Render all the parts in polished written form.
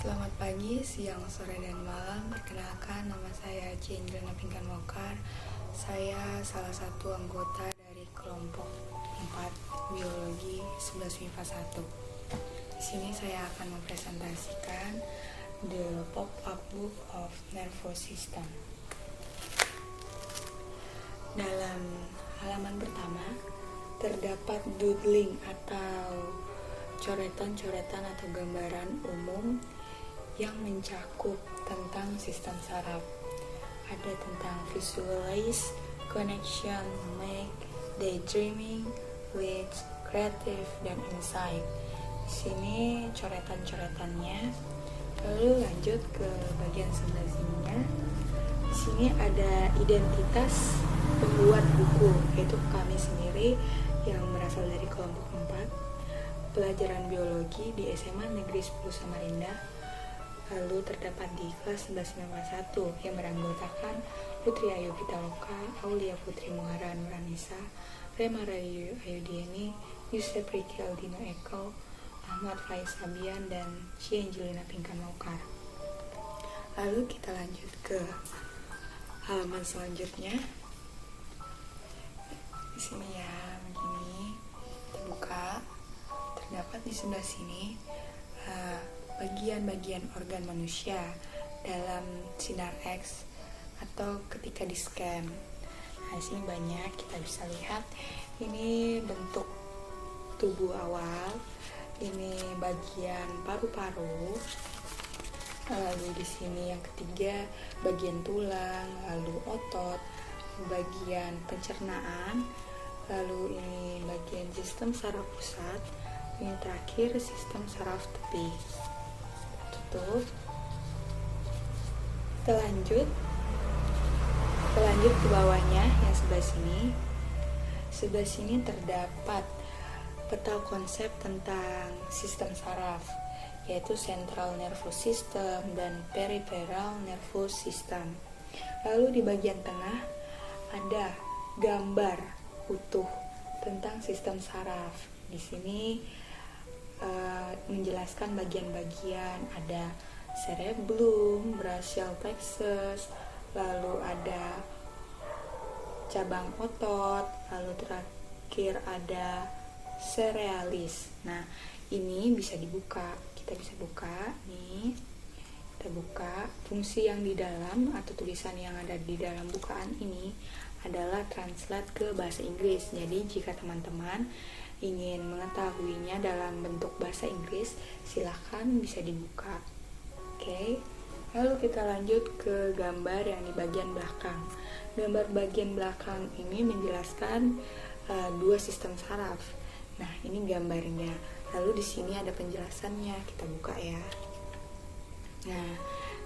Selamat pagi, siang, sore, dan malam. Perkenalkan, nama saya Ciendrana Pinkan Mokar. Saya salah satu anggota dari kelompok 4 Biologi 11 MIPA 1. Di sini saya akan mempresentasikan The Pop-up Book of Nervous System. Dalam halaman pertama, terdapat doodling atau coretan-coretan atau gambaran umum yang mencakup tentang sistem saraf. Ada tentang visualize, connection, make, daydreaming, lead, creative, dan insight. Di sini coretan-coretannya. Lalu lanjut ke bagian sebelah sininya. Di sini ada identitas pembuat buku, yaitu kami sendiri yang berasal dari kelompok 4, pelajaran biologi di SMA Negeri 10 Samarinda. Lalu terdapat di kelas 11 MIPA 1 yang beranggotakan Putri Ayu Pitaloka, Aulia Putri Muhara Nuranisa, Rema Rayu Ayudieni, Yusef Riki Aldino Eko, Ahmad Faiz Sabian, dan Ciendrana Pinkan Mokar. Lalu kita lanjut ke halaman selanjutnya. Di sini ya, begini. Kita buka. Terdapat di sebelah sini bagian-bagian organ manusia dalam sinar X atau ketika di scan. Nah, sini banyak kita bisa lihat. Ini bentuk tubuh awal. Ini bagian paru-paru. Lalu di sini yang ketiga bagian tulang, lalu otot, bagian pencernaan, lalu ini bagian sistem saraf pusat, ini terakhir sistem saraf tepi. Tutup. Kita lanjut ke bawahnya yang sebelah sini. Sebelah sini terdapat peta konsep tentang sistem saraf, yaitu central nervous system dan peripheral nervous system. Lalu di bagian tengah ada gambar utuh tentang sistem saraf. Di sini menjelaskan bagian-bagian, ada cerebellum, brachial plexus, lalu ada cabang otot, lalu terakhir ada cerealis. Nah, ini bisa dibuka. Kita bisa buka nih. Kita buka. Fungsi yang di dalam atau tulisan yang ada di dalam bukaan ini adalah translate ke bahasa Inggris. Jadi jika teman-teman ingin mengetahuinya dalam bentuk bahasa Inggris, silahkan bisa dibuka. Oke. Lalu kita lanjut ke gambar yang di bagian belakang. Gambar bagian belakang ini menjelaskan dua sistem saraf. Nah, ini gambarnya. Lalu di sini ada penjelasannya. Kita buka ya. Nah,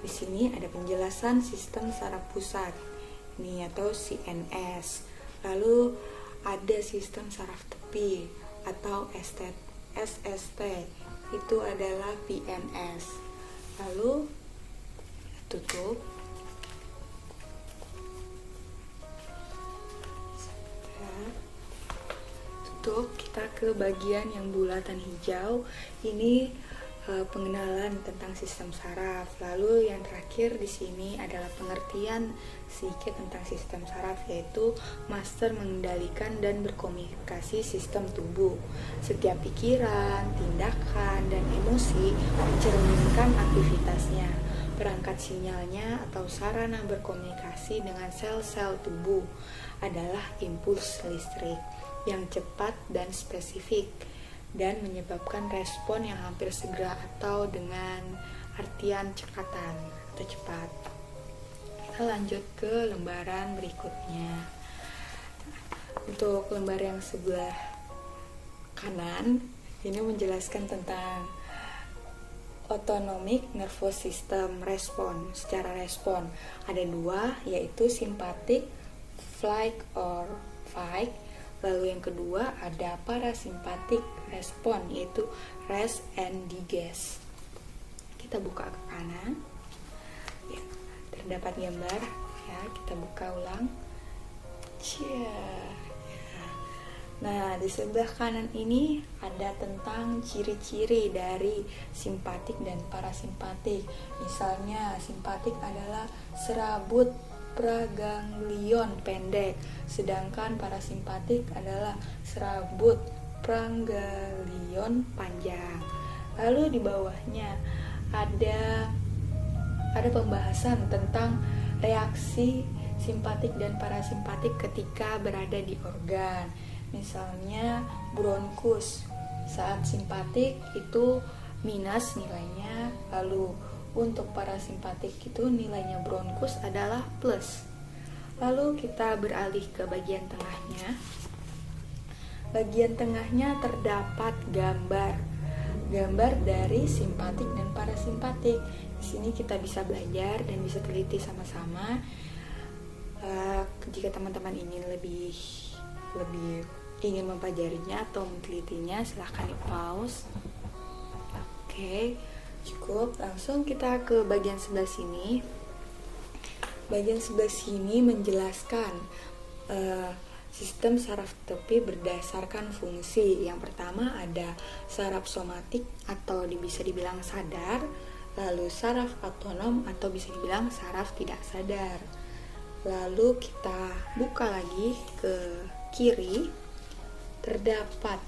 di sini ada penjelasan sistem saraf pusat ini atau CNS. Lalu ada sistem saraf tepi atau SST. Itu adalah PNS. Lalu tutup. Kita ke bagian yang bulatan hijau. Ini pengenalan tentang sistem saraf. Lalu yang terakhir di sini adalah pengertian sedikit tentang sistem saraf, yaitu master mengendalikan dan berkomunikasi sistem tubuh. Setiap pikiran, tindakan, dan emosi mencerminkan aktivitasnya. Perangkat sinyalnya atau sarana berkomunikasi dengan sel-sel tubuh adalah impuls listrik yang cepat dan spesifik dan menyebabkan respon yang hampir segera atau dengan artian cekatan atau cepat. Kita lanjut ke lembaran berikutnya. Untuk lembar yang sebelah kanan ini menjelaskan tentang autonomic nervous system respon. Secara respon ada dua, yaitu simpatik, flight or fight. Lalu yang kedua ada parasimpatik respon, yaitu rest and digest. Kita buka ke kanan. Ya, terdapat gambar. Ya, kita buka ulang. Ya. Nah, di sebelah kanan ini ada tentang ciri-ciri dari simpatik dan parasimpatik. Misalnya, simpatik adalah serabut praganglion pendek, sedangkan parasimpatik adalah serabut praganglion panjang. Lalu di bawahnya ada pembahasan tentang reaksi simpatik dan parasimpatik ketika berada di organ. Misalnya bronkus saat simpatik itu minus nilainya, lalu untuk parasimpatik itu nilainya bronkus adalah plus. Lalu kita beralih ke bagian tengahnya. Bagian tengahnya terdapat gambar dari simpatik dan parasimpatik. Di sini kita bisa belajar dan bisa teliti sama-sama. Jika teman-teman ingin lebih ingin mempelajarinya atau menelitinya, silahkan di pause. Oke, cukup. Langsung kita ke bagian sebelah sini. Bagian sebelah sini menjelaskan sistem saraf tepi berdasarkan fungsi. Yang pertama ada saraf somatik atau bisa dibilang sadar, lalu saraf otonom atau bisa dibilang saraf tidak sadar. Lalu kita buka lagi ke kiri, terdapat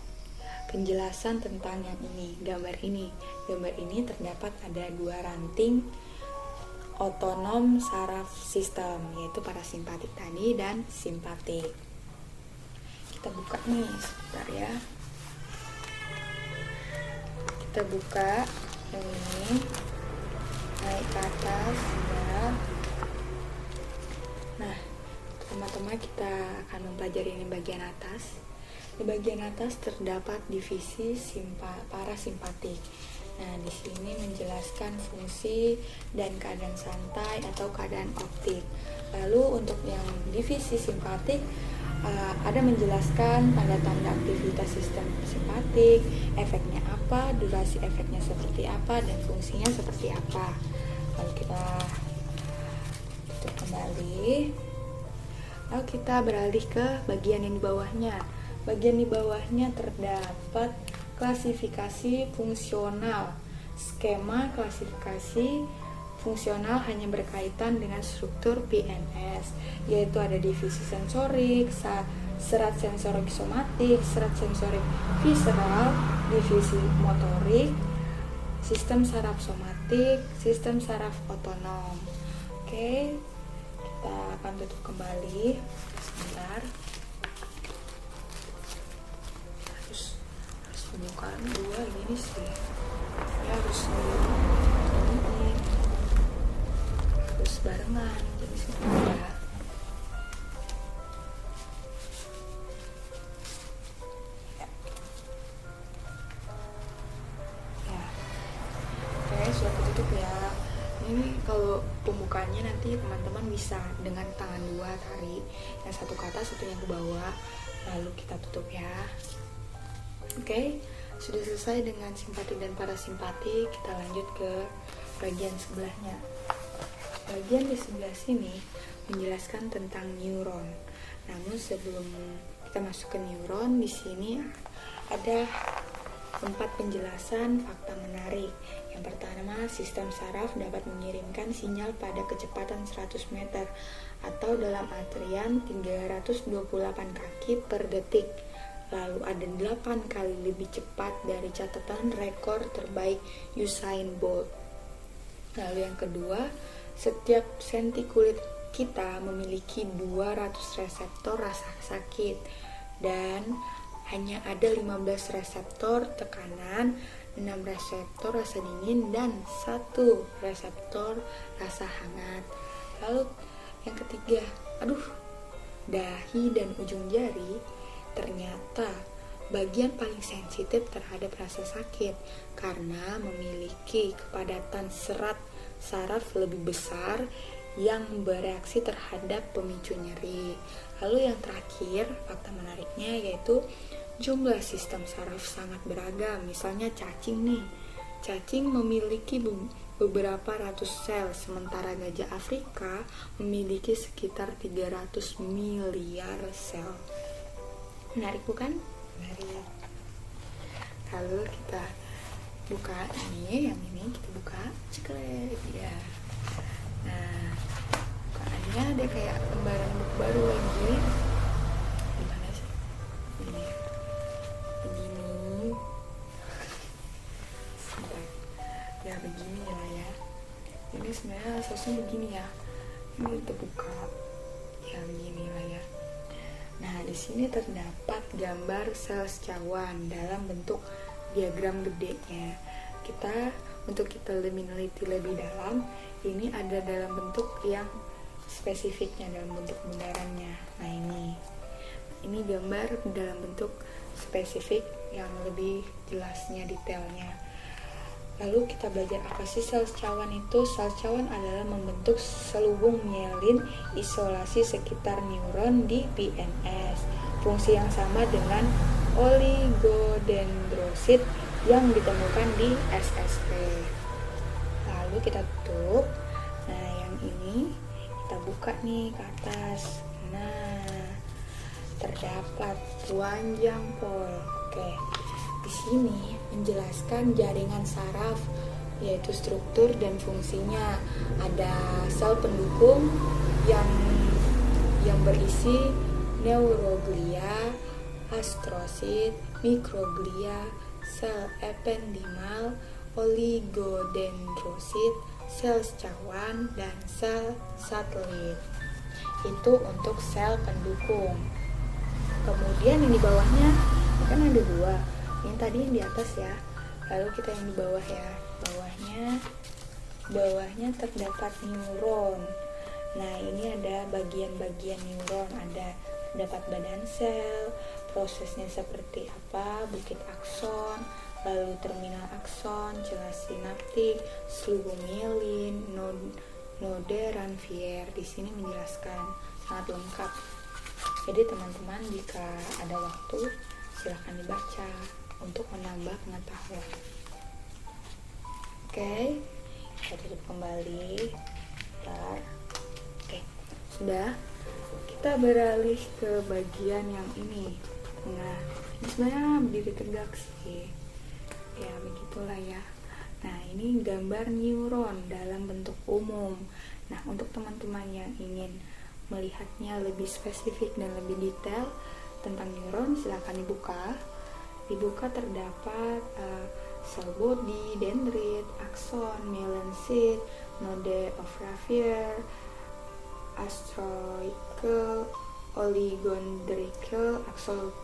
penjelasan tentang yang ini, gambar ini. Gambar ini terdapat ada 2 ranting otonom saraf sistem, yaitu parasimpatik tadi dan simpatik. Kita buka nih, sebentar ya. Kita buka yang ini, naik ke atas ya. Nah, teman-teman kita akan mempelajari ini bagian atas. Di bagian atas terdapat divisi parasimpatik. Nah, di sini menjelaskan fungsi dan keadaan santai atau keadaan optik. Lalu untuk yang divisi simpatik ada menjelaskan tanda-tanda aktivitas sistem simpatik, efeknya apa, durasi efeknya seperti apa, dan fungsinya seperti apa. Lalu kita tutup kembali. Lalu kita beralih ke bagian yang di bawahnya. Bagian di bawahnya terdapat klasifikasi fungsional. Skema klasifikasi fungsional hanya berkaitan dengan struktur PNS, yaitu ada divisi sensorik, serat sensorik somatik, serat sensorik visceral, divisi motorik, sistem saraf somatik, sistem saraf otonom. Oke, kita akan tutup kembali sebentar. Bukan 2 gini sih ya, harus barengan jadi sebentar ya. Oke, sudah tertutup ya. Ini kalau pembukaannya nanti teman-teman bisa dengan tangan 2 tarik, yang satu ke atas, satu yang ke bawah, lalu kita tutup ya. Oke, sudah selesai dengan simpatik dan parasimpatik. Kita lanjut ke bagian sebelahnya. Bagian di sebelah sini menjelaskan tentang neuron. Namun sebelum kita masuk ke neuron, di sini ada 4 penjelasan fakta menarik. Yang pertama, sistem saraf dapat mengirimkan sinyal pada kecepatan 100 meter atau dalam artian 328 kaki per detik. Lalu ada 8 kali lebih cepat dari catatan rekor terbaik Usain Bolt. Lalu yang kedua, setiap senti kulit kita memiliki 200 reseptor rasa sakit dan hanya ada 15 reseptor tekanan, 6 reseptor rasa dingin, dan 1 reseptor rasa hangat. Lalu yang ketiga, dahi dan ujung jari ternyata bagian paling sensitif terhadap rasa sakit karena memiliki kepadatan serat saraf lebih besar yang bereaksi terhadap pemicu nyeri. Lalu yang terakhir, fakta menariknya yaitu jumlah sistem saraf sangat beragam. Misalnya cacing nih. Cacing memiliki beberapa ratus sel, sementara gajah Afrika memiliki sekitar 300 miliar sel. Menarik bukan? Menarik. Lalu kita buka yang ini kita buka ceklet ya. Nah, bukaannya ada kayak lembaran buku baru lagi. Gimana sih? Ini begini. Sebentar. Ya begini lah ya. Ini sebenarnya seharusnya begini ya. Ini kita buka ya begini lah ya. Nah, di sini terdapat gambar sel cawan dalam bentuk diagram gedenya. Untuk kita lebih meneliti lebih dalam, ini ada dalam bentuk yang spesifiknya, dalam bentuk bundarannya. Nah, ini gambar dalam bentuk spesifik yang lebih jelasnya, detailnya. Lalu kita belajar apa sih sel cawan itu? Sel cawan adalah membentuk selubung mielin isolasi sekitar neuron di PNS. Fungsi yang sama dengan oligodendrosit yang ditemukan di SSP. Lalu kita tutup. Nah, yang ini kita buka nih ke atas. Nah, terdapat telanjang pol. Oke. Di sini menjelaskan jaringan saraf, yaitu struktur dan fungsinya. Ada sel pendukung yang berisi neuroglia, astrosit, mikroglia, sel ependimal, oligodendrosit, sel cawan, dan sel satelit. Itu untuk sel pendukung. Kemudian yang di bawahnya kan ada dua. Ini tadi yang di atas ya. Lalu kita yang di bawah ya. Bawahnya terdapat neuron. Nah, ini ada bagian-bagian neuron. Terdapat badan sel, prosesnya seperti apa, bukit akson, lalu terminal akson, celah sinaptik, selubung mielin, node Ranvier. Di sini menjelaskan sangat lengkap. Jadi teman-teman jika ada waktu silahkan dibaca untuk menambah pengetahuan. Oke, kita tutup kembali. Bentar. Oke, sudah. Kita beralih ke bagian yang ini. Nah, ini sebenarnya berdiri tegak sih. Ya, begitulah ya. Nah, ini gambar neuron dalam bentuk umum. Nah, untuk teman-teman yang ingin melihatnya lebih spesifik dan lebih detail tentang neuron, silakan dibuka. Terdapat sel body, dendrit, akson, melansit, node of Ranvier, astrocycle, oligodendrocyte,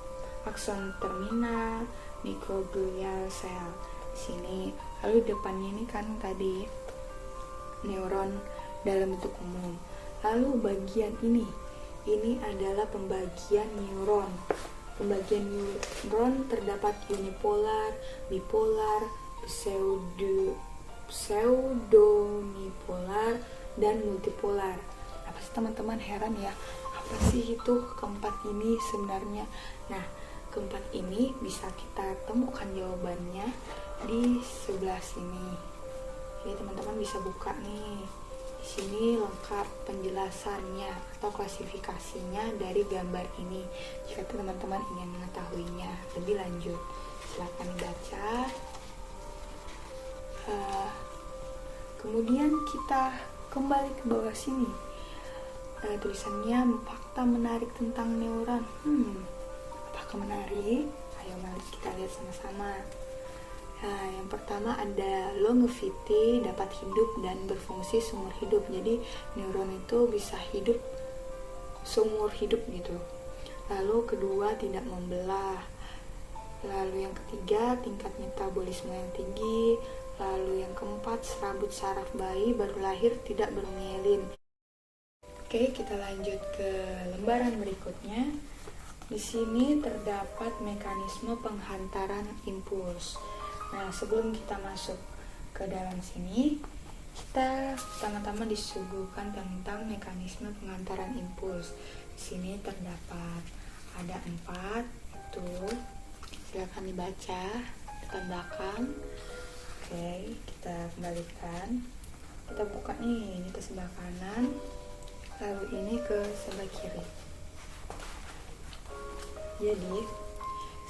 akson terminal, mikroglial sel. Di sini, lalu depannya ini kan tadi neuron dalam bentuk umum. Lalu bagian ini adalah pembagian neuron. Pembagian neuron terdapat unipolar, bipolar, pseudonipolar, dan multipolar. Apa sih teman-teman heran ya? Apa sih itu keempat ini sebenarnya? Nah, keempat ini bisa kita temukan jawabannya di sebelah sini. Jadi teman-teman bisa buka nih. Di sini lengkap penjelasannya atau klasifikasinya dari gambar ini. Jika teman-teman ingin mengetahuinya lebih lanjut, silakan dibaca. Kemudian kita kembali ke bawah sini. Tulisannya fakta menarik tentang neuron. Apakah menarik? Ayo mari kita lihat sama-sama. Nah, yang pertama ada longevity, dapat hidup dan berfungsi seumur hidup. Jadi neuron itu bisa hidup seumur hidup gitu. Lalu kedua, tidak membelah. Lalu yang ketiga, tingkat metabolisme yang tinggi. Lalu yang keempat, serabut saraf bayi baru lahir tidak bermielin. Oke, kita lanjut ke lembaran berikutnya. Di sini terdapat mekanisme penghantaran impuls. Nah, sebelum kita masuk ke dalam sini, kita pertama-tama disuguhkan tentang mekanisme penghantaran impuls. Di sini terdapat ada 4, itu silakan dibaca depan belakang. Oke, kita kembalikan. Kita buka nih, ini ke sebelah kanan, lalu ini ke sebelah kiri. Jadi,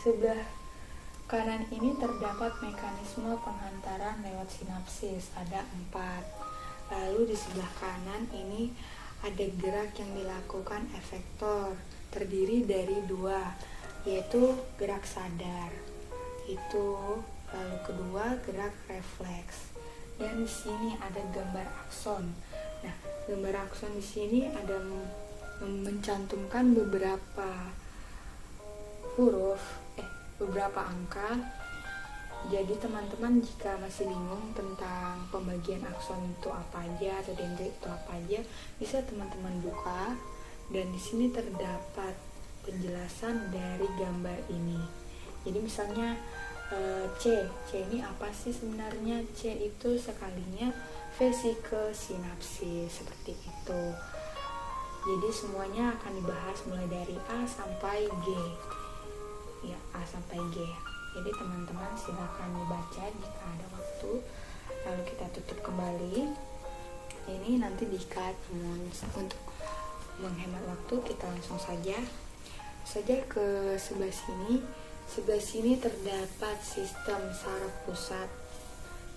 sebelah kanan ini terdapat mekanisme penghantaran lewat sinapsis, ada 4. Lalu di sebelah kanan ini ada gerak yang dilakukan efektor, terdiri dari 2, yaitu gerak sadar. Lalu kedua gerak refleks. Dan di sini ada gambar akson. Nah, gambar akson di sini ada mencantumkan beberapa huruf, beberapa angka. Jadi teman-teman jika masih bingung tentang pembagian akson itu apa aja atau dendrit itu apa aja, bisa teman-teman buka, dan di sini terdapat penjelasan dari gambar ini. Jadi misalnya C ini apa sih sebenarnya? C itu sekalinya vesikel sinapsis, seperti itu. Jadi semuanya akan dibahas mulai dari A sampai G. Ya, A sampai G. Jadi teman-teman silakan dibaca jika ada waktu. Lalu kita tutup kembali. Ini nanti di-cut, untuk menghemat waktu kita langsung saja ke sebelah sini. Sebelah sini terdapat sistem saraf pusat.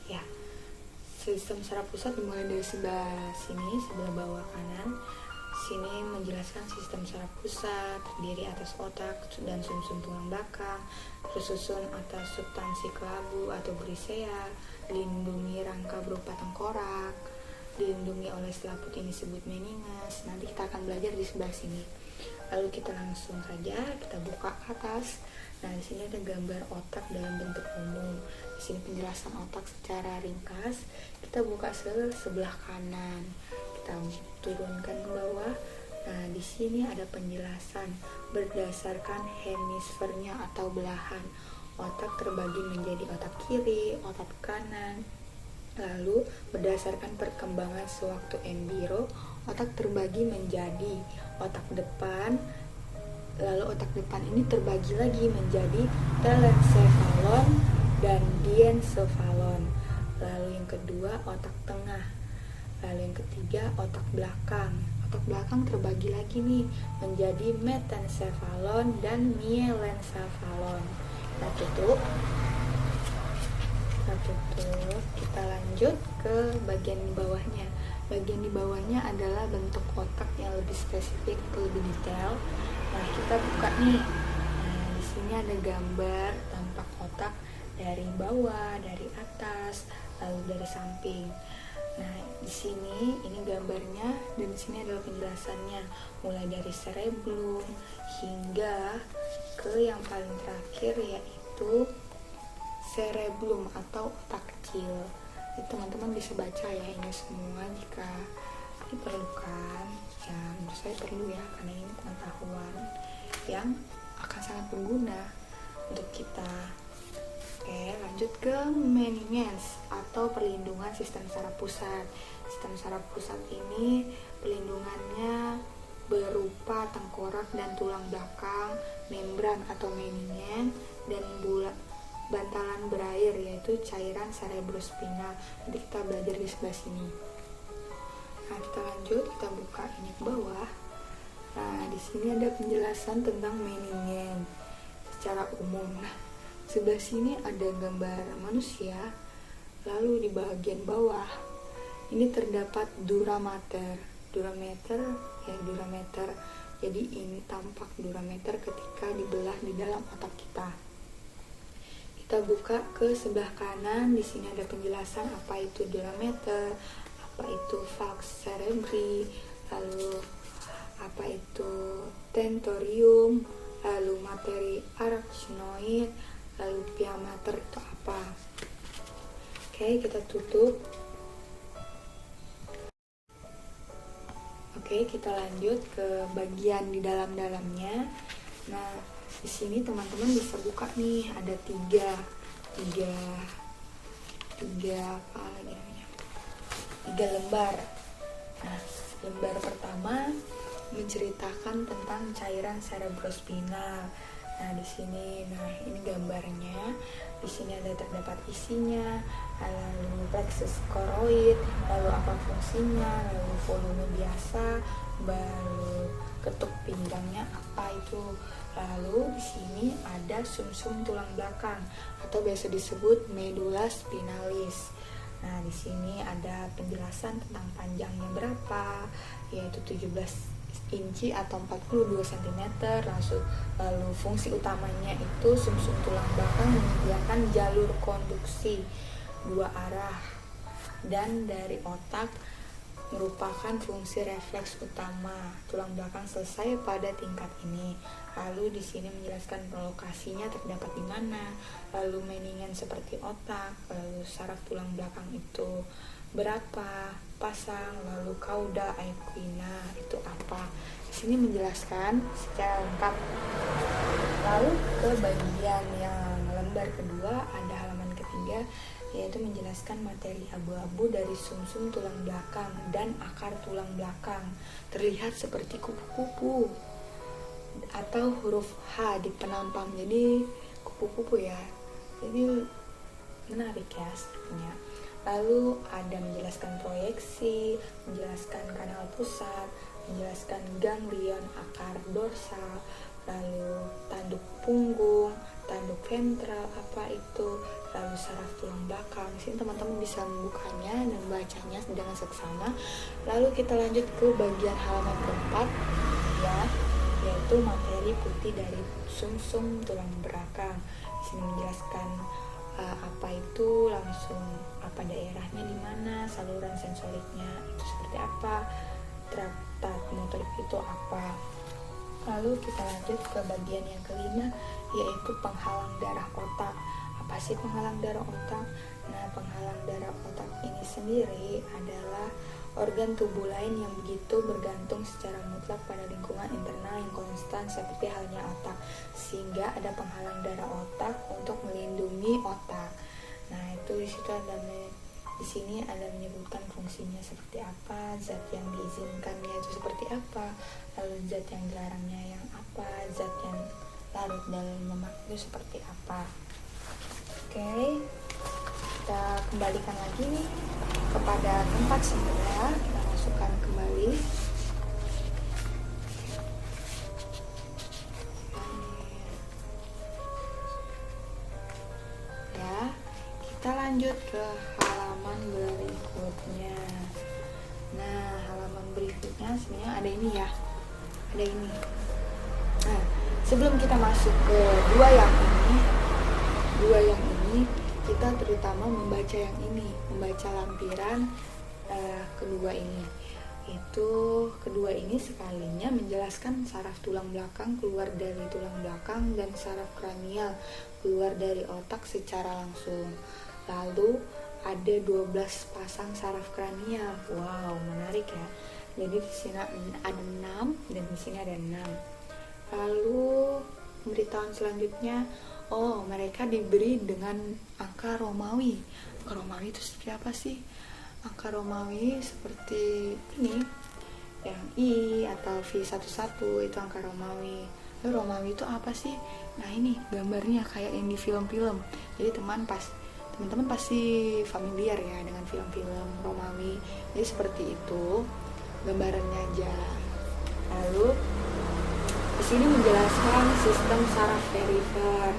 Ya, sistem saraf pusat dimulai dari sebelah sini, sebelah bawah kanan. Sini menjelaskan sistem saraf pusat terdiri atas otak dan sumsum tulang belakang, tersusun atas substansi kelabu atau grisea, dilindungi rangka berupa tengkorak, dilindungi oleh selaput yang disebut meninges. Nanti kita akan belajar di sebelah sini. Lalu kita langsung saja kita buka ke atas. Nah, di sini ada gambar otak dalam bentuk umum. Di sini penjelasan otak secara ringkas. Kita buka sebelah kanan. Kita turunkan ke bawah. Nah, di sini ada penjelasan berdasarkan hemisfernya atau belahan. Otak terbagi menjadi otak kiri, otak kanan. Lalu berdasarkan perkembangan sewaktu embrio, otak terbagi menjadi otak depan. Lalu otak depan ini terbagi lagi menjadi telencephalon dan diencephalon. Lalu yang kedua otak tengah. Lalu yang ketiga otak belakang. Otak belakang terbagi lagi nih menjadi metencephalon dan mielencephalon. Kita tutup. Kita lanjut ke bagian di bawahnya. Bagian di bawahnya adalah bentuk otak yang lebih spesifik atau lebih detail. Nah, kita buka nih. Nah, di sini ada gambar tampak otak dari bawah, dari atas, lalu dari samping. Nah, di sini ini gambarnya, dan di sini adalah penjelasannya, mulai dari cerebellum hingga ke yang paling terakhir, yaitu cerebellum atau otak kecil. Jadi teman-teman bisa baca ya ini semua jika diperlukan. Ya, menurut saya perlu ya, karena ini pengetahuan yang akan sangat berguna untuk kita. Oke, lanjut ke meninges atau perlindungan sistem saraf pusat. Sistem saraf pusat ini perlindungannya berupa tengkorak dan tulang belakang, membran atau meningen, dan bantalan berair yaitu cairan cerebrospinal. Nanti kita belajar di sebelah sini. Nah, kita lanjut, kita buka ini ke bawah. Nah, di sini ada penjelasan tentang meningen secara umum. Nah, sebelah sini ada gambar manusia. Lalu di bagian bawah ini terdapat dura mater. Durameter. Jadi ini tampak durameter ketika dibelah di dalam otak kita. Kita buka ke sebelah kanan. Di sini ada penjelasan apa itu durameter, apa itu falx cerebri, lalu apa itu tentorium, lalu materi arachnoid, lalu pia mater itu apa. Oke, kita tutup. Oke, kita lanjut ke bagian di dalam-dalamnya. Nah, di sini teman-teman bisa buka nih, ada tiga lembar. Nah, lembar pertama menceritakan tentang cairan cerebrospinal. Nah, di sini, ini gambarnya. Di sini ada terdapat isinya, lalu plexus koroid, lalu apa fungsinya, lalu volume biasa, baru ketuk pinggangnya apa itu. Lalu di sini ada sumsum tulang belakang atau biasa disebut medula spinalis. Nah, di sini ada penjelasan tentang panjangnya berapa, yaitu 17 inci atau 42 cm. Lalu fungsi utamanya itu sumsum tulang belakang menyediakan jalur konduksi dua arah, dan dari otak merupakan fungsi refleks utama. Tulang belakang selesai pada tingkat ini. Lalu di sini menjelaskan lokasinya terdapat di mana. Lalu meningan seperti otak. Lalu saraf tulang belakang itu berapa pasang. Lalu cauda equina itu apa. Di sini menjelaskan secara lengkap. Lalu ke bagian yang lembar kedua ada halaman ketiga, yaitu menjelaskan materi abu-abu dari sumsum tulang belakang dan akar tulang belakang. Terlihat seperti kupu-kupu atau huruf H di penampang, jadi kupu-kupu ya, jadi menarik ya sepertinya. Lalu ada menjelaskan proyeksi, menjelaskan kanal pusat, menjelaskan ganglion akar dorsal, lalu tanduk punggung, tanduk ventral apa itu, lalu saraf tulang belakang. Di sini teman-teman bisa membukanya dan bacanya dengan seksama. Lalu kita lanjut ke bagian halaman keempat ya, yaitu materi putih dari sumsum tulang belakang. Di sini menjelaskan apa itu, langsung apa daerahnya di mana, saluran sensoriknya itu seperti apa, traktat motorik itu apa. Lalu kita lanjut ke bagian yang kelima, yaitu penghalang darah otak. Apa sih penghalang darah otak? Nah, penghalang darah otak ini sendiri adalah organ tubuh lain yang begitu bergantung secara mutlak pada lingkungan internal yang konstan seperti halnya otak, sehingga ada penghalang darah otak untuk melindungi otak. Nah, itu di sini ada menyebutkan fungsinya seperti apa, zat yang diizinkannya itu seperti apa, lalu zat yang dilarangnya yang apa, zat yang larut dalam lemak itu seperti apa. Oke, kita kembalikan lagi nih kepada tempat semula, kita masukkan kembali. Ya, kita lanjut ke halaman berikutnya. Nah, halaman berikutnya sebenarnya ada ini ya, ada ini. Nah, sebelum kita masuk ke dua yang ini, kita terutama membaca yang ini, membaca lampiran kedua ini. Itu kedua ini sekalinya menjelaskan saraf tulang belakang keluar dari tulang belakang dan saraf kranial keluar dari otak secara langsung. Lalu ada 12 pasang saraf kranial. Wow, menarik ya. Jadi di sini ada 6 dan di sini ada 6. Lalu pemberitahuan selanjutnya, mereka diberi dengan angka Romawi. Angka Romawi itu seperti apa sih? Angka Romawi seperti ini, yang I atau V11 itu angka Romawi. Lalu Romawi itu apa sih? Nah, ini gambarnya kayak yang di film-film. Jadi teman-teman pasti familiar ya dengan film-film Romawi. Jadi seperti itu gambarannya aja. Lalu di sini menjelaskan sistem saraf perifer.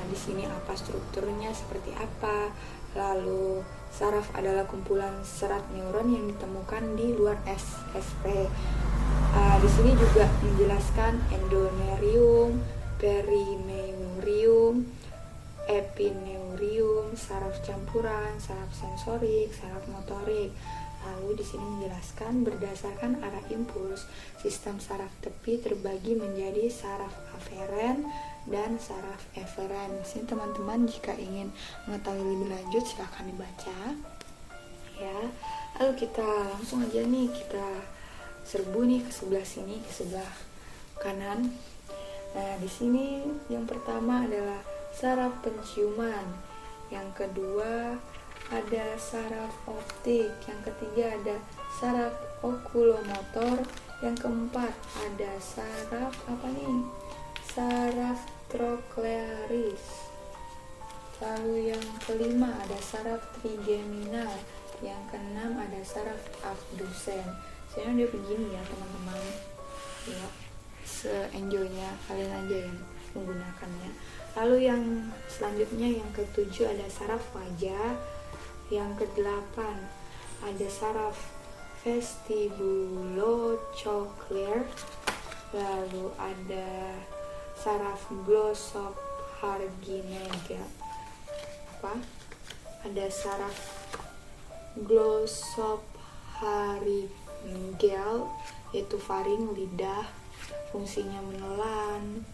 Di sini apa strukturnya, seperti apa. Lalu saraf adalah kumpulan serat neuron yang ditemukan di luar SSP. Di sini juga menjelaskan endoneurium, perineurium, epineurium, saraf campuran, saraf sensorik, saraf motorik. Lalu di sini menjelaskan berdasarkan arah impuls, sistem saraf tepi terbagi menjadi saraf aferen dan saraf eferen. Di sini teman-teman jika ingin mengetahui lebih lanjut silahkan dibaca. Ya, lalu kita langsung aja nih, kita serbu nih ke sebelah sini, ke sebelah kanan. Nah, di sini yang pertama adalah saraf penciuman, yang kedua ada saraf optik, yang ketiga ada saraf okulomotor, yang keempat ada saraf saraf troklearis. Lalu yang kelima ada saraf trigeminal. Yang keenam ada saraf abdusen. Sebenarnya dia begini ya teman-teman. Ya, se-enjoynya kalian aja yang menggunakannya. Lalu yang selanjutnya yang ketujuh ada saraf wajah. Yang kedelapan ada saraf vestibulocochlear. Lalu ada saraf glossopharyngeal. Ada saraf glossopharyngeal, yaitu faring, lidah, fungsinya menelan,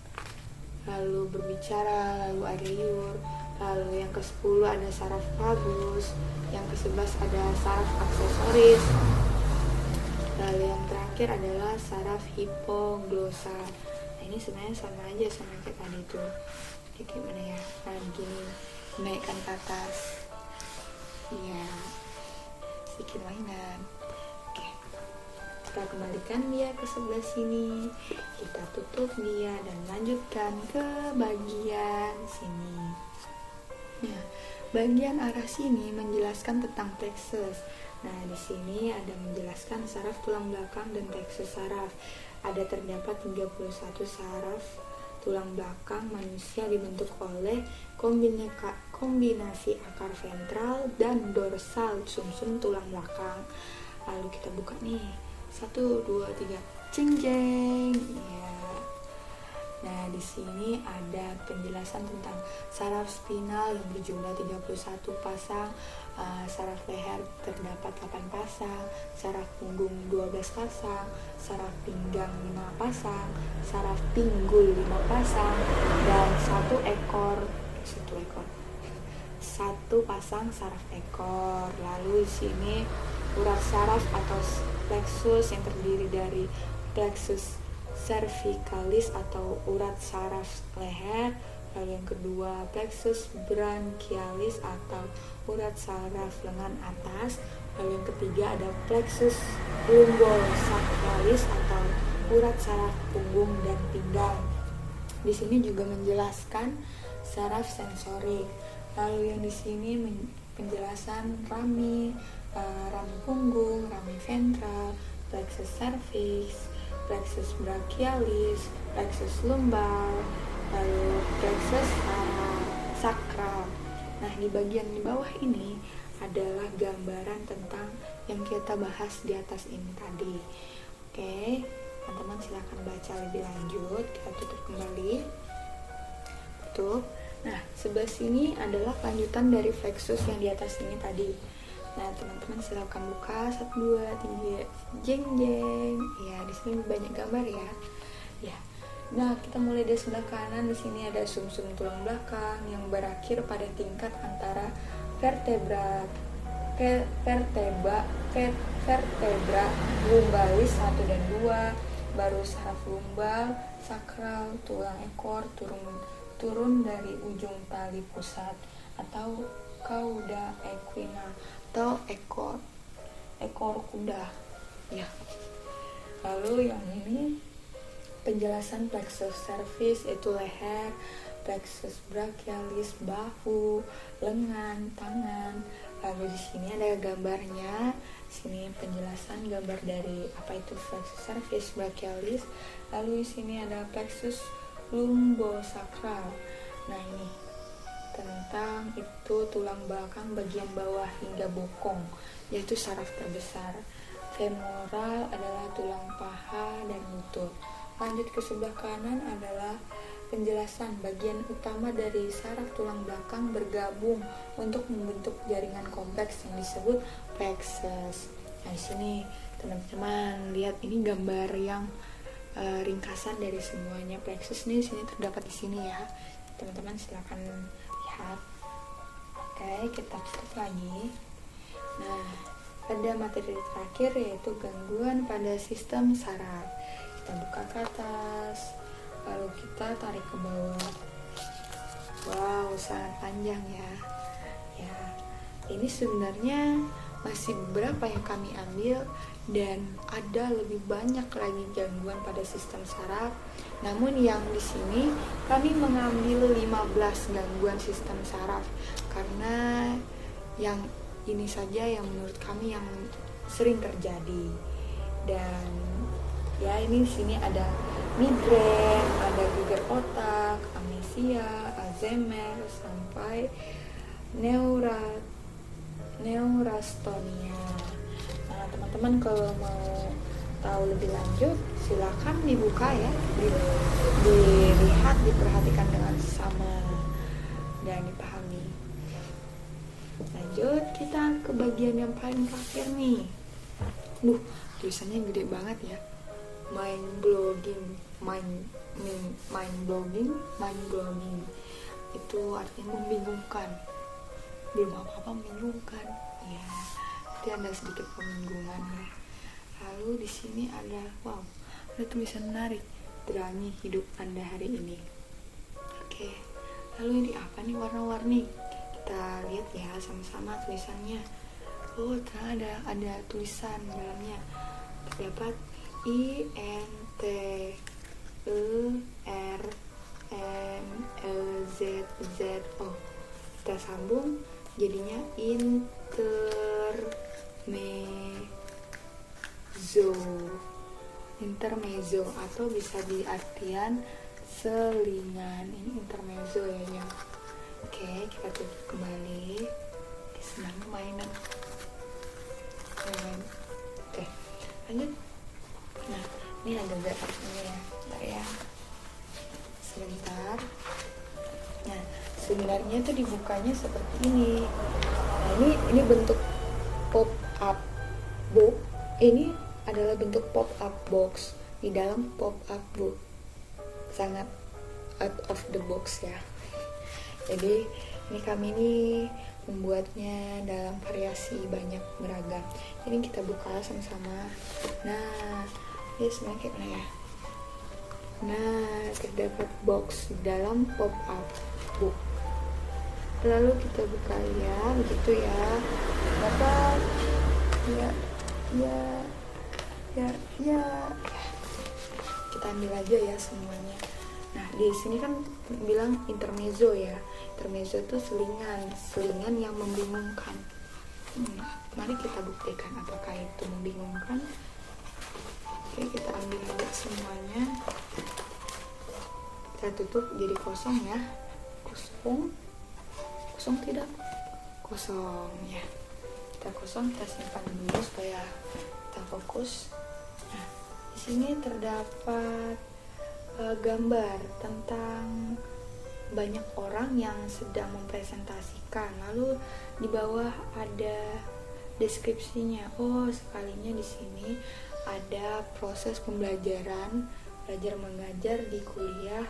lalu berbicara, lalu air liur. Lalu yang ke-10 ada saraf vagus, yang ke-11 ada saraf aksesoris. Lalu yang terakhir adalah saraf hipoglossal. Nah, ini sebenarnya sama aja sama kayak tadi tuh. Jadi gimana ya? Nah, begini, menaikkan ke atas. Iya, sedikit mainan. Oke, kita kembalikan dia ke sebelah sini. Kita tutup dia dan lanjutkan ke bagian sini. Nah, bagian arah sini menjelaskan tentang plexus. Nah, di sini ada menjelaskan saraf tulang belakang dan plexus saraf. Ada terdapat 31 saraf tulang belakang manusia dibentuk oleh kombinasi akar ventral dan dorsal sumsum tulang belakang. Lalu kita buka nih. 1, 2, 3. Cing jeng. Ya. Nah, di sini ada penjelasan tentang saraf spinal yang berjumlah 31 pasang, saraf leher terdapat 8 pasang, saraf punggung 12 pasang, saraf pinggang 5 pasang, saraf pinggul 5 pasang, dan satu pasang saraf ekor. Lalu di sini urat saraf atau plexus yang terdiri dari plexus cervicalis atau urat saraf leher. Lalu yang kedua plexus branchialis atau urat saraf lengan atas. Lalu yang ketiga ada plexus lumbosacralis atau urat saraf punggung dan pinggang. Di sini juga menjelaskan saraf sensorik. Lalu yang di sini penjelasan rami punggung, rami ventral, plexus cervix, plexus brachialis, plexus lumbar, lalu plexus sakral. Nah, di bagian di bawah ini adalah gambaran tentang yang kita bahas di atas ini tadi. Oke, teman-teman silakan baca lebih lanjut. Kita tutup kembali. Tutup. Nah, sebelah sini adalah lanjutan dari plexus yang di atas ini tadi. Nah, teman-teman silakan buka 1, 2, 3, jeng jeng. Ya, di sini banyak gambar ya. Ya. Nah, kita mulai dari sebelah kanan. Di sini ada sumsum tulang belakang yang berakhir pada tingkat antara vertebra lumbalis 1 dan 2, baru saraf lumbal, sakral, tulang ekor turun dari ujung tali pusat atau cauda equina atau ekor kuda ya. Lalu yang ini penjelasan plexus cervix itu leher, plexus brachialis bahu, lengan, tangan. Lalu di sini ada gambarnya. Sini penjelasan gambar dari apa itu plexus cervix, brachialis. Lalu di sini ada plexus lumbosacral. Nah, ini tentang itu tulang belakang bagian bawah hingga bokong, yaitu saraf terbesar. Femoral adalah tulang paha dan lutut. Lanjut ke sebelah kanan adalah penjelasan bagian utama dari saraf tulang belakang bergabung untuk membentuk jaringan kompleks yang disebut plexus. Nah, di sini teman-teman lihat ini gambar yang ringkasan dari semuanya plexus nih. Sini terdapat di sini ya. Teman-teman silakan lihat. Oke, kita tutup lagi. Nah, pada materi terakhir yaitu gangguan pada sistem saraf. Kita buka ke atas, lalu kita tarik ke bawah. Wow, sangat panjang ya. Ya, ini sebenarnya masih beberapa yang kami ambil, dan ada lebih banyak lagi gangguan pada sistem saraf. Namun yang di sini kami mengambil 15 gangguan sistem saraf karena yang ini saja yang menurut kami yang sering terjadi. Dan ya, ini di sini ada migrain, ada gegar otak, amnesia, Alzheimer, sampai neurastonia. Nah, teman-teman kalau mau tahu lebih lanjut, silakan dibuka ya, dilihat, diperhatikan dengan sama dan dipahami. Lanjut, kita ke bagian yang paling terakhir nih. Tulisannya gede banget ya. Mind blowing. Itu artinya membingungkan. Belum apa-apa membingungkan. Ya, nanti ada sedikit pembinggungan ya. Lalu di sini ada tulisan menarik. Terangi hidup Anda hari ini. Oke. Lalu ini apa nih warna-warni? Kita lihat ya sama-sama tulisannya. Ternyata ada tulisan dalamnya. Terdapat INTERMEZZO. Kita sambung jadinya intermezzo atau bisa diartikan selingan. Ini intermezzo ya. Oke, kita tutup kembali. Senang mainan. Oke, lanjut. Nah, ini ada grafisnya ya. Bentar ya. Sebentar. Nah, sebenarnya itu dibukanya seperti ini. Nah, ini bentuk pop up book. Ini adalah bentuk pop up box di dalam pop up book. Sangat out of the box ya. Jadi kami membuatnya dalam variasi banyak beragam. Jadi kita buka sama-sama. Nah, ini sebenarnya kayak mana ya? Nah, terdapat box dalam pop up book. Lalu kita buka ya, begitu ya. Dapat ya. Kita ambil aja ya semuanya. Nah, di sini kan bilang intermezzo ya. Intermezzo itu selingan yang membingungkan. Mari kita buktikan apakah itu membingungkan. Oke, kita ambil aja semuanya. Kita tutup jadi kosong ya. Kosong tidak? Kosong ya. Kita simpan dulu supaya kita fokus. Nah, di sini terdapat gambar tentang banyak orang yang sedang mempresentasikan. Lalu di bawah ada deskripsinya. Sekalinya di sini ada proses pembelajaran, belajar mengajar di kuliah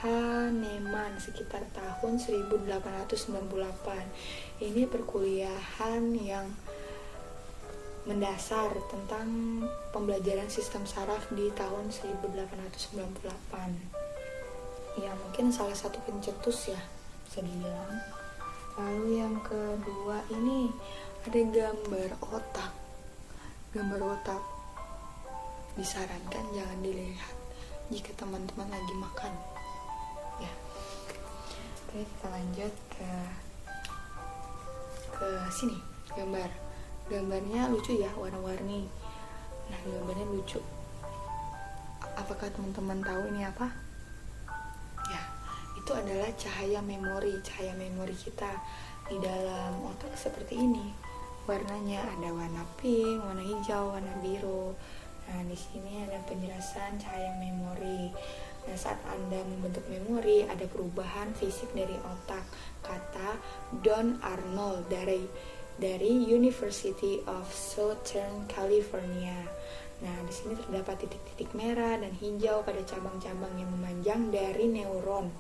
Hahnemann sekitar tahun 1898. Ini perkuliahan yang mendasar tentang pembelajaran sistem saraf di tahun 1898. Ya, mungkin salah satu pencetus ya, bisa dibilang. Lalu yang kedua ini ada gambar otak. Gambar otak disarankan jangan dilihat jika teman-teman lagi makan. Ya. Oke, kita lanjut ke sini. Gambarnya lucu ya, warna-warni. Nah, gambarnya lucu. Apakah teman-teman tahu ini apa? Ya, itu adalah cahaya memori kita di dalam otak seperti ini. Warnanya ada warna pink, warna hijau, warna biru. Nah, di sini ada penjelasan cahaya memori. Nah, saat Anda membentuk memori, ada perubahan fisik dari otak. Kata Don Arnold dari University of Southern California. Nah, di sini terdapat titik-titik merah dan hijau pada cabang-cabang yang memanjang dari neuron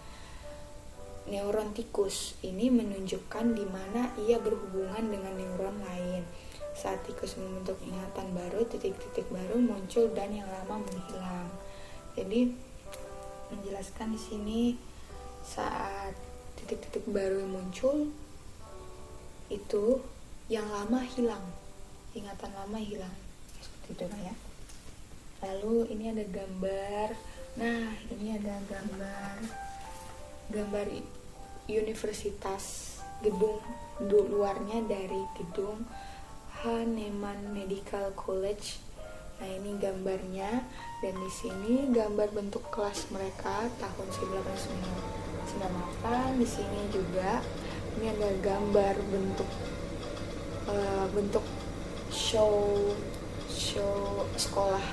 tikus. Ini menunjukkan di mana ia berhubungan dengan neuron lain. Saat tikus membentuk ingatan baru, titik-titik baru muncul dan yang lama menghilang. Jadi menjelaskan di sini saat titik-titik baru muncul itu yang lama hilang, ingatan lama hilang, seperti itu ya. Lalu ini ada gambar. Nah, ini ada gambar universitas, gedung luarnya dari gedung Hahnemann Medical College. Nah, ini gambarnya, dan di sini gambar bentuk kelas mereka tahun 1998. Di sini juga ini ada gambar bentuk show sekolah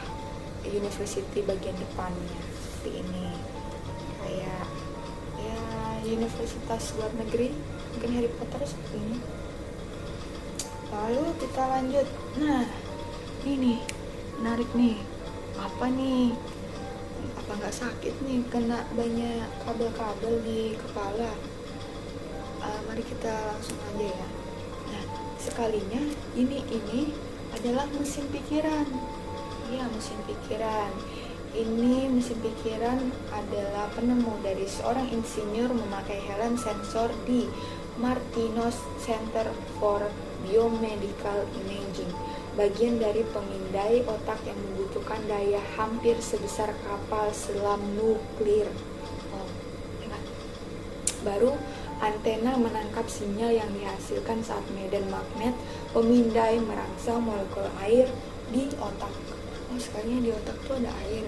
university bagian depannya seperti ini, kayak ya universitas luar negeri, mungkin Harry Potter seperti ini. Lalu kita lanjut. Nah, ini menarik nih. Apa nih? Apa nggak sakit nih kena banyak kabel-kabel di kepala? Mari kita langsung aja ya. Nah, sekalinya ini adalah mesin pikiran. Iya, mesin pikiran. Ini mesin pikiran adalah penemu dari seorang insinyur memakai helm sensor di Martinos Center for Biomedical Imaging, bagian dari pemindai otak yang membutuhkan daya hampir sebesar kapal selam nuklir. Baru antena menangkap sinyal yang dihasilkan saat medan magnet pemindai merangsang molekul air di otak. Sekalinya di otak tuh ada air,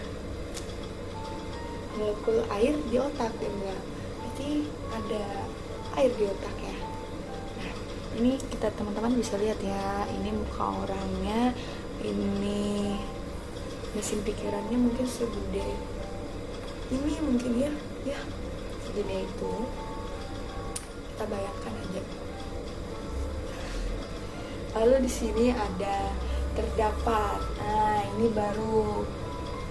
molekul air di otak ya enggak, berarti ada air di otak ya. Nah, ini kita teman-teman bisa lihat ya, ini muka orangnya, ini mesin pikirannya mungkin segede ini, mungkin ya segede itu, kita bayangkan aja. Lalu di sini ada terdapat, nah ini baru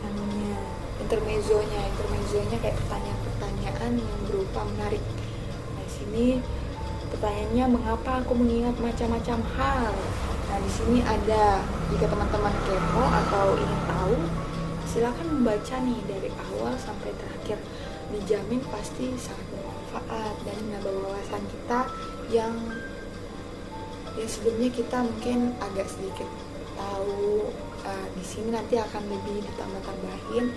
namanya intermezzonya kayak pertanyaan-pertanyaan yang berupa menarik. Nah, di sini pertanyaannya, mengapa aku mengingat macam-macam hal. Nah, di sini ada, jika teman-teman kepo atau ingin tahu, silakan membaca nih dari awal sampai terakhir. Dijamin pasti sangat bermanfaat dan menambah wawasan kita yang sebelumnya kita mungkin agak sedikit tahu. Di sini nanti akan lebih ditambah-tambahin,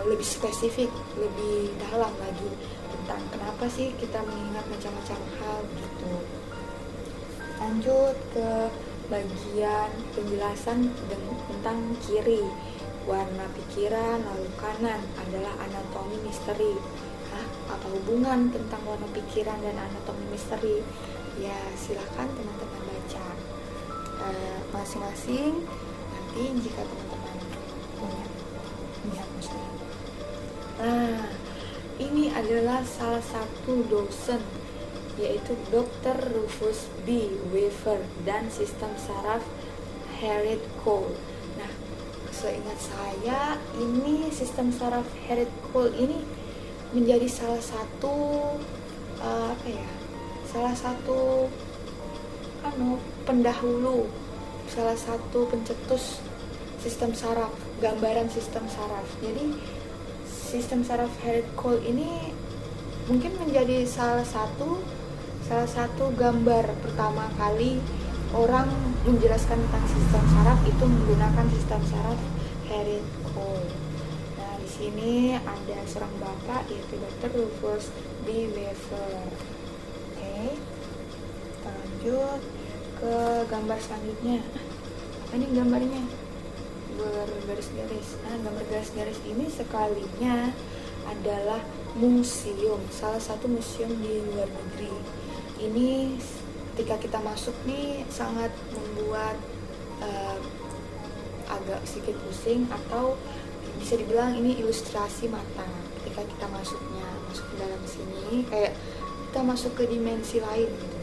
lebih spesifik, lebih dalam lagi tentang kenapa sih kita mengingat macam-macam hal gitu. Lanjut ke bagian penjelasan tentang kiri, warna pikiran, lalu kanan adalah anatomi misteri. Apa hubungan tentang warna pikiran dan anatomi misteri? Ya, silakan teman-teman baca masing-masing. Nanti jika teman-teman punya masalah. Nah, ini adalah salah satu dosen, yaitu Dr. Rufus B. Weaver dan sistem saraf Harriet Cole. Nah, seingat saya ini sistem saraf Harriet Cole ini menjadi salah satu pendahulu, salah satu pencetus sistem saraf, gambaran sistem saraf. Jadi sistem saraf Harriet Cole ini mungkin menjadi salah satu gambar pertama kali orang menjelaskan tentang sistem saraf itu menggunakan sistem saraf Harriet Cole. Nah, di sini ada seorang bapak, yaitu Dr. Rufus B. Weaver. Oke, kita lanjut ke gambar selanjutnya. Apa ini gambarnya? Bergaris-garis. Nah, gambar garis-garis ini sekalinya adalah museum, salah satu museum di luar negeri. Ini ketika kita masuk nih sangat membuat agak sedikit pusing, atau bisa dibilang ini ilustrasi mata. Ketika kita masuk ke dalam sini, kayak kita masuk ke dimensi lain gitu.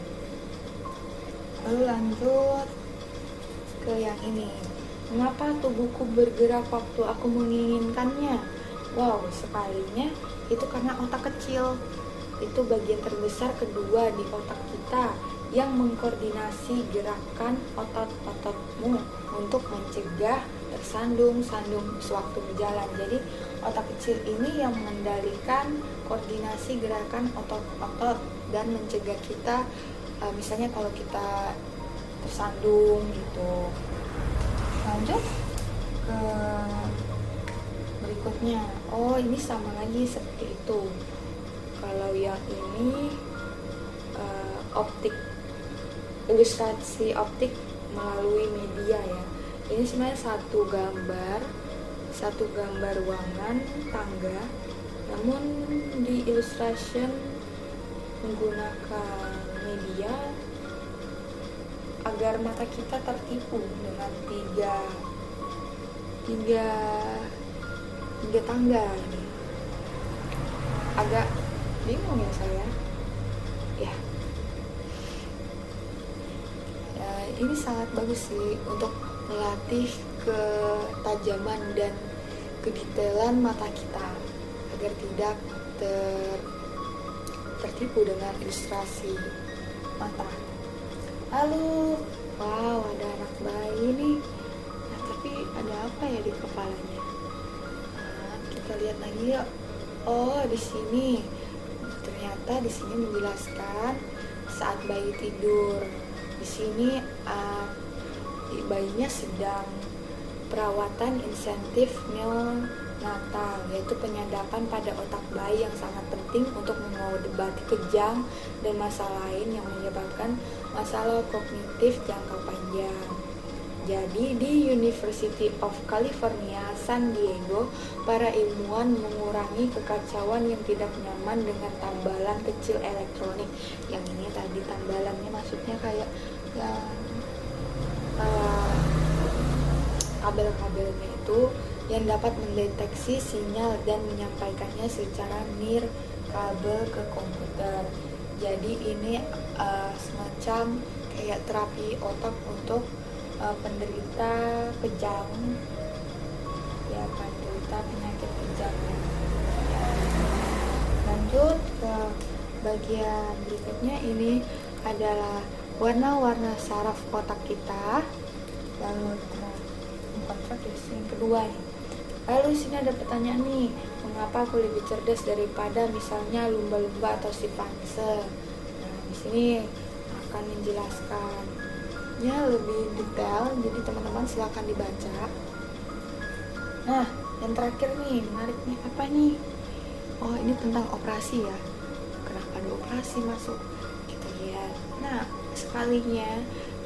Lalu lanjut ke yang ini. Mengapa tubuhku bergerak waktu aku menginginkannya? Wow, sekalinya itu karena otak kecil. Itu bagian terbesar kedua di otak kita yang mengkoordinasi gerakan otot-ototmu untuk mencegah tersandung sewaktu berjalan. Jadi otak kecil ini yang mengendalikan koordinasi gerakan otot-otot dan mencegah kita, misalnya kalau kita bersandung gitu. Lanjut ke berikutnya. Oh, ini sama lagi seperti itu. Kalau yang ini optik, ilustrasi optik melalui media ya. Ini sebenarnya satu gambar ruangan tangga, namun di illustration menggunakan media agar mata kita tertipu dengan tiga tangga ini. Agak bingung ya saya. Ya, ini sangat bagus sih untuk melatih ketajaman dan kedetailan mata kita agar tidak tertipu dengan ilustrasi mata. Lalu, wow, ada anak bayi nih. Nah, tapi ada apa ya di kepalanya? Nah, kita lihat lagi yuk. Oh, di sini ternyata di sini menjelaskan saat bayi tidur. Di sini bayinya sedang perawatan insentif neonatal, yaitu penyadapan pada otak bayi yang sangat penting untuk mengobati kejang dan masalah lain yang menyebabkan masalah kognitif jangka panjang. Jadi di University of California, San Diego, para ilmuwan mengurangi kekacauan yang tidak nyaman dengan tambalan kecil elektronik. Yang ini tadi tambalannya maksudnya kayak kabel-kabelnya itu yang dapat mendeteksi sinyal dan menyampaikannya secara kabel ke komputer. Jadi ini semacam kayak terapi otak untuk penderita kejang, ya, penderita penyakit kejang ya. Lanjut ke bagian berikutnya, ini adalah warna-warna saraf otak kita. Lalu yang kedua nih. Lalu sini ada pertanyaan nih, mengapa aku lebih cerdas daripada misalnya lumba-lumba atau simpanse? Nah, di sini akan menjelaskannya lebih detail, jadi teman-teman silahkan dibaca. Nah, yang terakhir nih, menarik nih, apa nih? Oh, ini tentang operasi ya. Kenapa ada operasi masuk? Kita lihat. Nah, sekalinya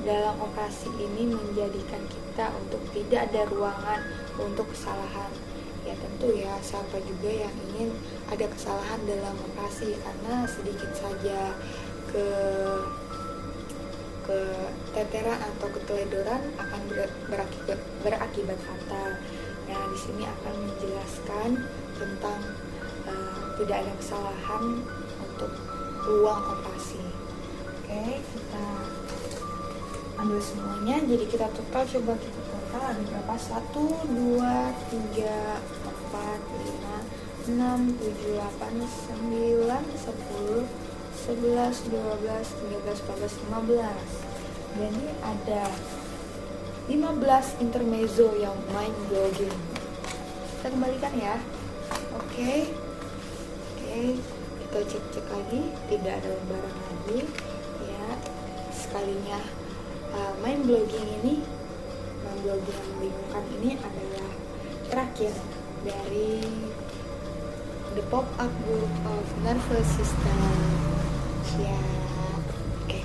dalam operasi ini menjadikan kita untuk tidak ada ruangan untuk kesalahan. Ya tentu ya, siapa juga yang ingin ada kesalahan dalam operasi, karena sedikit saja keteteran atau keteledoran akan berakibat fatal. Nah, di sini akan menjelaskan tentang tidak ada kesalahan untuk ruang operasi. Oke, kita ambil semuanya, jadi kita total, coba kita total ada berapa? 1, 2, 3, 4, 5, 6, 7, 8, 9, 10, 11, 12, 13, 14, 15. Jadi ada 15 intermezzo yang mind blowing. Kita kembalikan ya. Oke, kita cek lagi, tidak ada lembaran lagi ya. Sekalinya mind blogging yang membingungkan ini adalah terakhir dari The Pop-Up Book of Nervous System ya. Oke,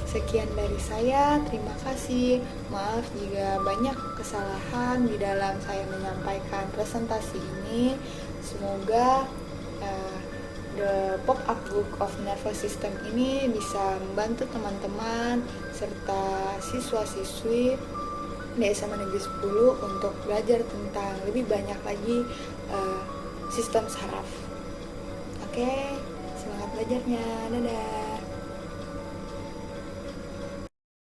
sekian dari saya, terima kasih. Maaf jika banyak kesalahan di dalam saya menyampaikan presentasi ini. Semoga The Pop-Up Book of Nervous System ini bisa membantu teman-teman serta siswa-siswi di SMA Negeri 10 untuk belajar tentang lebih banyak lagi sistem saraf. Oke, semangat belajarnya. Dadah.